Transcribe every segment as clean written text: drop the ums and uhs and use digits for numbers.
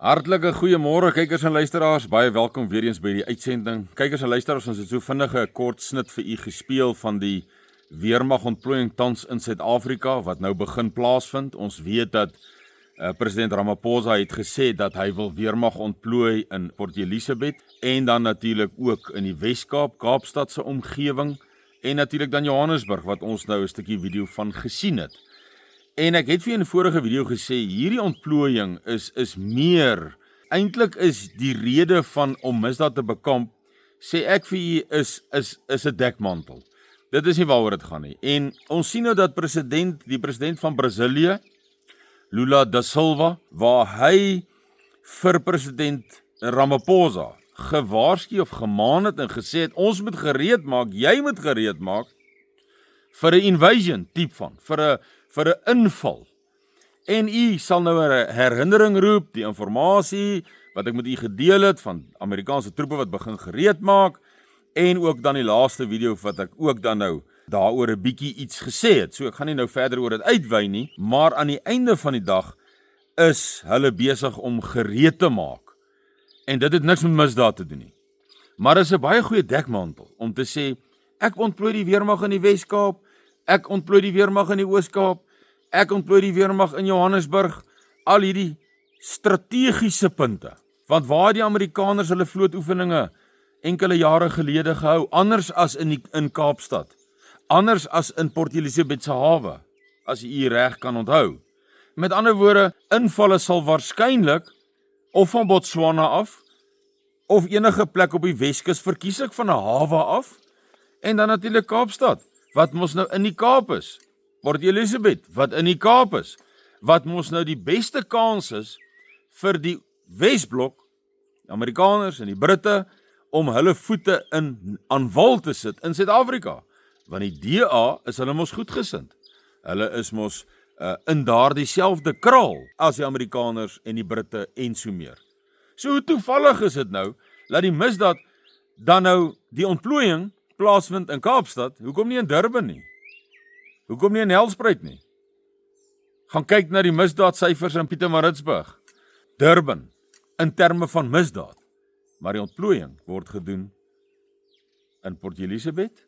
Hartlike goeiemôre kykers en luisteraars, baie welkom weer eens by die uitsending. Kykers en luisteraars, ons het so vinnige kort snit vir u gespeel van die weermagontplooiing tans in Suid-Afrika wat nou begin plaasvind. Ons weet dat president Ramaphosa het gesê dat hy wil weermag ontplooi in Port Elizabeth en dan natuurlik ook in die Wes-Kaap, Kaapstad se omgewing en natuurlik dan Johannesburg wat ons nou 'n stukkie video van gesien het. En ek het vir in 'n vorige video gesê, hierdie ontplooiing is meer, eintlik is die rede van om misdaad te bekamp, sê ek vir u is 'n dekmantel. Dit is nie waaroor dit gaan nie. En ons sien nou dat die president van Brasilië, Lula da Silva, waar hy vir president Ramaphosa gewaarsku of gemaan het en gesê het, ons moet gereed maak, jy moet gereed maak vir 'n invasion tipe van, vir 'n inval. En u sal nou 'n herinnering roep, die inligting wat ek met u gedeel het van Amerikaanse troepe wat begin gereed maak en ook dan die laaste video wat ek ook dan nou daaroor 'n bietjie iets gesê het. So ek gaan nie nou verder oor dit uitwy nie, maar aan die einde van die dag is hulle besig om gereed te maak. En dit het niks met misdaad te doen nie. Maar is 'n baie goeie dekmantel om te sê ek ontplooi die weermag in die Wes-Kaap, ek ontplooi die weermag in die Oos-Kaap, ek ontplooi die weermag in Johannesburg, al hierdie strategiese punte. Want waar het die Amerikaners hulle vlootoefeninge enkele jare gelede gehou, anders as in Kaapstad, anders as in Port Elizabeth se hawe, as u reg kan onthou. Met ander woorde, invalle sal waarskynlik of van Botswana af, of enige plek op die Weskus, verkies ek van 'n hawe af, en dan natuurlik Kaapstad, wat mos nou in die Kaap is. Port Elizabeth, wat in die Kaap is. Wat mos nou die beste kans is vir die Wesblok, die Amerikaners en die Britte, om hulle voete aan wal te sit in Suid-Afrika. Want die DA is hulle mos goedgesind. Hulle is mos in daardie selfde kraal as die Amerikaners en die Britte en so meer. So hoe toevallig is dit nou, dat die misdaad dan nou die ontplooiing plaasvind in Kaapstad, hoekom nie in Durban nie? Hoekom nie in Nelspruit nie? Gaan kyk na die misdaadsyfers in Pietermaritzburg, Durban, in terme van misdaad. Maar die ontplooiing word gedoen in Port Elizabeth,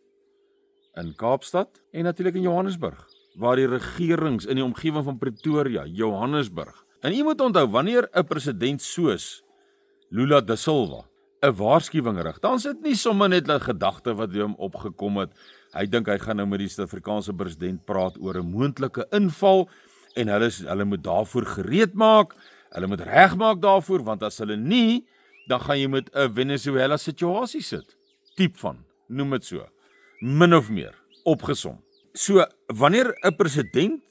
in Kaapstad en natuurlik in Johannesburg, waar die regerings in die omgewing van Pretoria, Johannesburg. En jy moet onthou, wanneer 'n president soos Lula da Silva 'n waarskuwing rig, dan is dit nie sommer net 'n gedagte wat hom opgekom het. Hy dink hy gaan nou met die Suid-Afrikaanse president praat oor 'n moontlike inval en hulle moet daarvoor gereed maak, hulle moet regmaak daarvoor, want as hulle nie, dan gaan jy met 'n Venezuela situasie sit. Tipe van, noem dit so, min of meer, opgesom. So, wanneer 'n president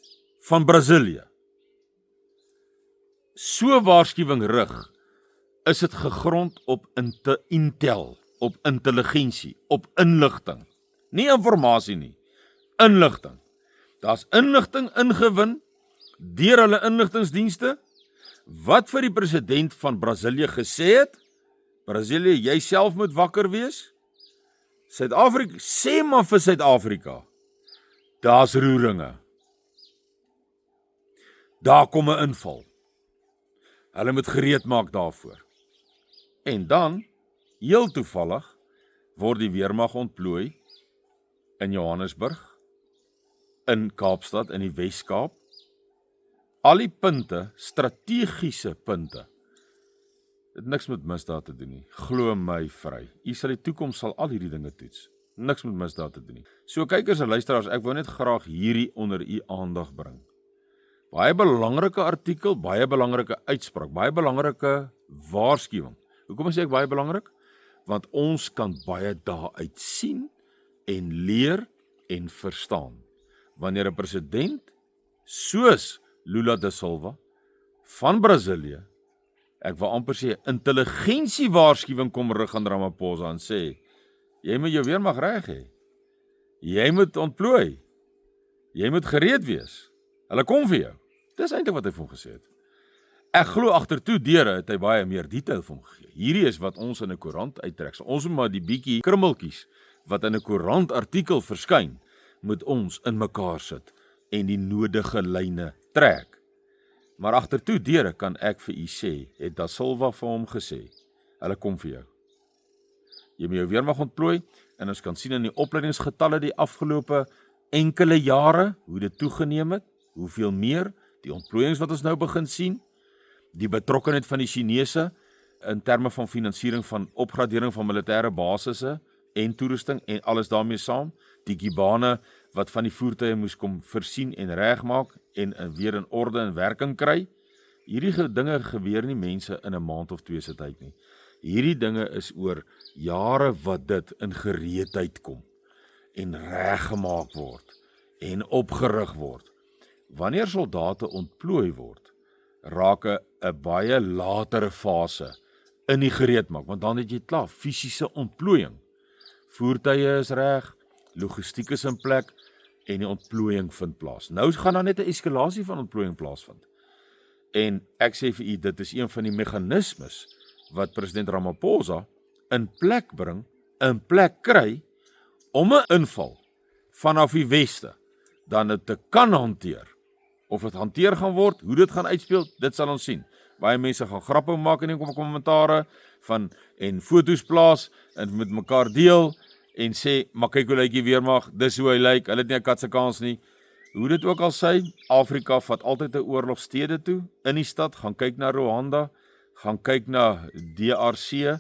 van Brasilië so waarskuwing rig, is dit gegrond op intel, op intelligensie, op inligting. Nie informasie nie, inligting. Daar's inligting ingewin deur hulle inligtingsdienste, wat vir die president van Brasilië gesê het, Brasilië, jy self moet wakker wees. Suid-Afrika, sê maar vir Suid-Afrika, daar's roeringe. Daar kom 'n inval. Hulle moet gereed maak daarvoor. En dan, heel toevallig, word die weermag ontplooi in Johannesburg, in Kaapstad, in die Wes-Kaap. Al die punte, strategiese punte, het niks met misdaad te doen nie. Glo my vry. U sal die toekoms sal al hierdie dinge toets. Niks met misdaad te doen nie. So kykers en luisteraars, ek wou net graag hierdie onder u aandag bring. Baie belangrike artikel, baie belangrike uitspraak, baie belangrike waarskuwing. Hoekom sê ek baie belangrik? Want ons kan baie daaruit sien en leer en verstaan. Wanneer 'n president soos Lula da Silva van Brasilië, ek wil amper sê intelligensie waarskuwing kom rig aan Ramaphosa en sê, jy moet jou weermag reg hê. Jy moet ontplooi. Jy moet gereed wees. Hulle kom vir jou. Dis eintlik wat hy vir hom gesê het. Ek glo agtertoe deure het hy baie meer detail vir hom gegee. Hierdie is wat ons in 'n koerant uittrek. So ons moet maar die bietjie krummeltjies wat in 'n koerant artikel verskyn, moet ons in mekaar sit en die nodige lyne trek. Maar agtertoe deure kan ek vir u sê, het Da Silva vir hom gesê, hulle kom vir jou. Jy moet jou weermag ontplooi, en ons kan sien in die opleidingsgetalle die afgelope enkele jare, hoe dit toegeneem het, hoeveel meer, die ontplooiings wat ons nou begin sien, die betrokkenheid van die Chinese, in terme van finansiering van opgradering van militêre basisse, en toerusting, en alles daarmee saam, die Gibane, wat van die voertuie moes kom versien en regmaak, en weer in orde en werking kry, hierdie dinge gebeur nie mense in 'n maand of 2 se tyd nie. Hierdie dinge is oor jare wat dit in gereedheid kom, en reggemaak word, en opgerig word. Wanneer soldate ontplooi word, raak 'n baie latere fase in die gereedmaak, want dan het jy klaar fisiese ontplooiing. Voertuie is reg, logistiek is in plek, en die ontplooiing vind plaas. Nou gaan daar net 'n eskalasie van ontplooiing plaasvind. En ek sê vir u, dit is een van die meganismes wat president Ramaphosa in plek bring, in plek kry, om 'n inval vanaf die weste, dan dit te kan hanteer. Of dit hanteer gaan word, hoe dit gaan uitspeel, dit sal ons sien. Baie mense gaan grappe maak in die kommentare en foto's plaas en met mekaar deel en sê, maar kyk hoe lyk die weermag, dis hoe hy lyk, hulle het nie 'n katse kans nie. Hoe dit ook al sê, Afrika vat altyd 'n oorlogstede toe in die stad, gaan kyk na Rwanda, gaan kyk na DRC,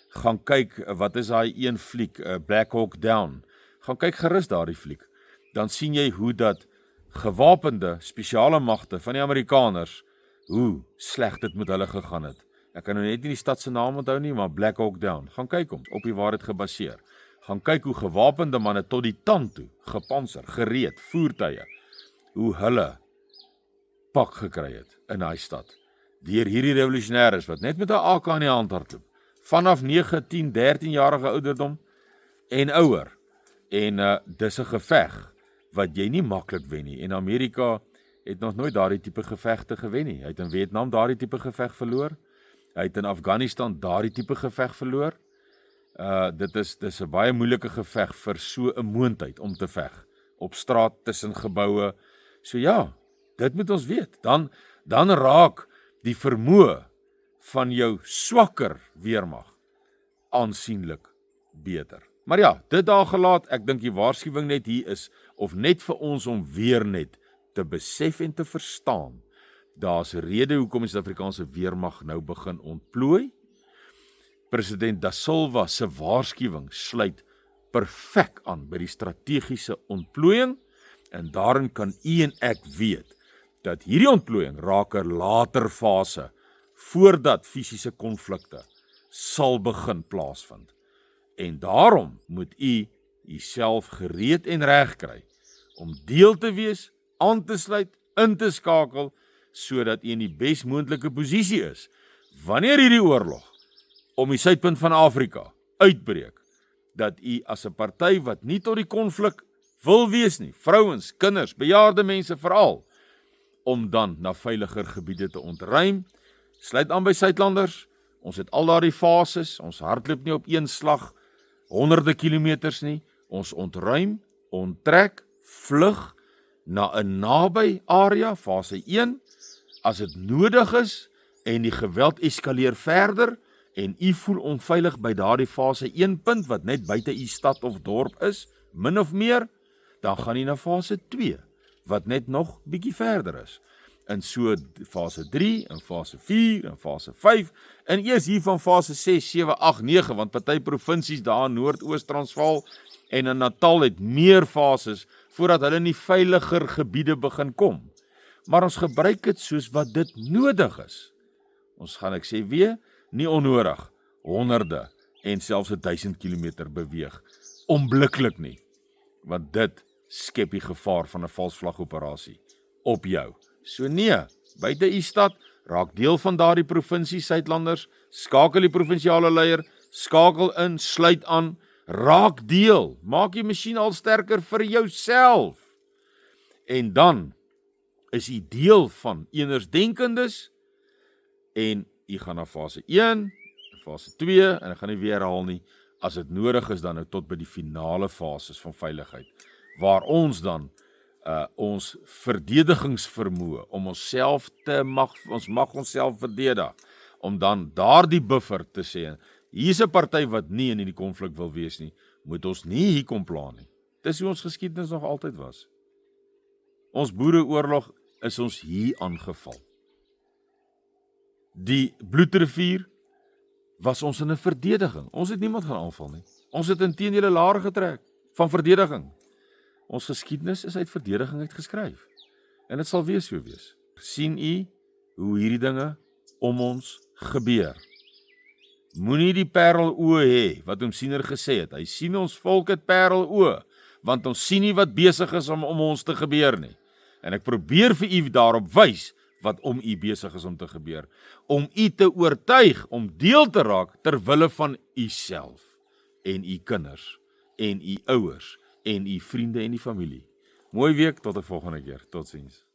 gaan kyk, wat is daai een fliek, Black Hawk Down, gaan kyk gerus daardie fliek, dan sien jy hoe dat gewapende spesiale magte van die Amerikaners, hoe sleg dit met hulle gegaan het. Ek kan nou net nie die stad se naam onthou nie, maar Black Hawk Down, gaan kyk hom, op die waarheid gebaseer. Gaan kyk hoe gewapende manne tot die tand toe, gepanser, gereed, voertuie, hoe hulle pak gekry het in daai stad. Deur hierdie revolusionêres wat net met 'n AK in die hand hardloop, vanaf 9, 10, 13-jarige ouderdom en ouer. En dis 'n geveg wat jy nie maklik wen nie. En Amerika het nog nooit daardie tipe gevegte gewen nie. Hy het in Vietnam daardie tipe geveg verloor. Hy het in Afghanistan daardie tipe geveg verloor. Dis 'n baie moeilike geveg vir so 'n moondheid om te veg. Op straat, tussen geboue. So ja, dit moet ons weet. Dan raak die vermoë van jou swakker weermag aansienlik beter. Maar ja, dit daar gelaat, ek dink die waarskuwing net hier is, of net vir ons om weer net te besef en te verstaan, daar's 'n rede hoekom die Suid-Afrikaanse weermag nou begin ontplooi. President Da Silva se waarskuwing sluit perfek aan by die strategiese ontplooiing, en daarin kan u en ek weet, dat hierdie ontplooiing raak 'n later fase, voordat fisiese konflikte sal begin plaasvind. En daarom moet u uself gereed en reg kry, om deel te wees, aan te sluit, in te skakel, sodat u in die bes moontlike posisie is, wanneer hierdie oorlog om die suidpunt van Afrika uitbreek, dat u as 'n party wat nie tot die konflik wil wees nie, vrouens, kinders, bejaarde mense veral, om dan na veiliger gebiede te ontruim, sluit aan by Suidlanders, ons het al daardie fases, ons hardloop nie op een slag, honderde kilometers nie, ons ontruim, onttrek, vlug, na 'n naby area, fase 1, as dit nodig is, en die geweld eskaleer verder, en u voel onveilig by daardie fase 1 punt, wat net buite u stad of dorp is, min of meer, dan gaan u na fase 2, wat net nog bietjie verder is. En so fase 3, en fase 4, en fase 5, en eers hier van fase 6, 7, 8, 9, want party provinsies daar in Noord-Oos-Transvaal en in Natal het meer fases, voordat hulle in die veiliger gebiede begin kom. Maar ons gebruik dit soos wat dit nodig is. Ons gaan, ek sê weer, nie onnodig, honderde en selfs 1000 kilometer beweeg, onmiddellik nie, want dit skep die gevaar van 'n valsvlagoperasie op jou. So nee, buite u stad, raak deel van daardie provinsie Suidlanders, skakel die provinsiale leier, skakel in, sluit aan, raak deel, maak die masjien al sterker vir jouself. En dan is u deel van enersdenkendes, en u gaan na fase 1, fase 2, en ek gaan nie weer herhaal nie, as dit nodig is dan nou tot by die finale fases van veiligheid, waar ons dan ons verdedigingsvermoë om ons mag onsself verdedig, om dan daardie buffer te sê, hier's 'n party wat nie in hierdie konflik wil wees nie, moet ons nie hier kom pla nie. Dis hoe ons geskiedenis nog altyd was. Ons boereoorlog is ons hier aangeval. Die Bloedrivier was ons in 'n verdediging. Ons het niemand gaan aanval nie. Ons het inteendeel 'n laar getrek van verdediging. Ons geskiedenis is uit verdediging uit geskryf. En dit sal weer so wees. Sien u hoe hierdie dinge om ons gebeur? Moenie die pareloë hê wat oom Siener gesê het. Hy sien ons volk het pareloë, want ons sien nie wat besig is om ons te gebeur nie. En ek probeer vir u daarop wys wat om u besig is om te gebeur, om u te oortuig om deel te raak ter wille van u self en u kinders en u ouers en u vriende en die familie. Mooi week, tot 'n volgende keer. Totsiens.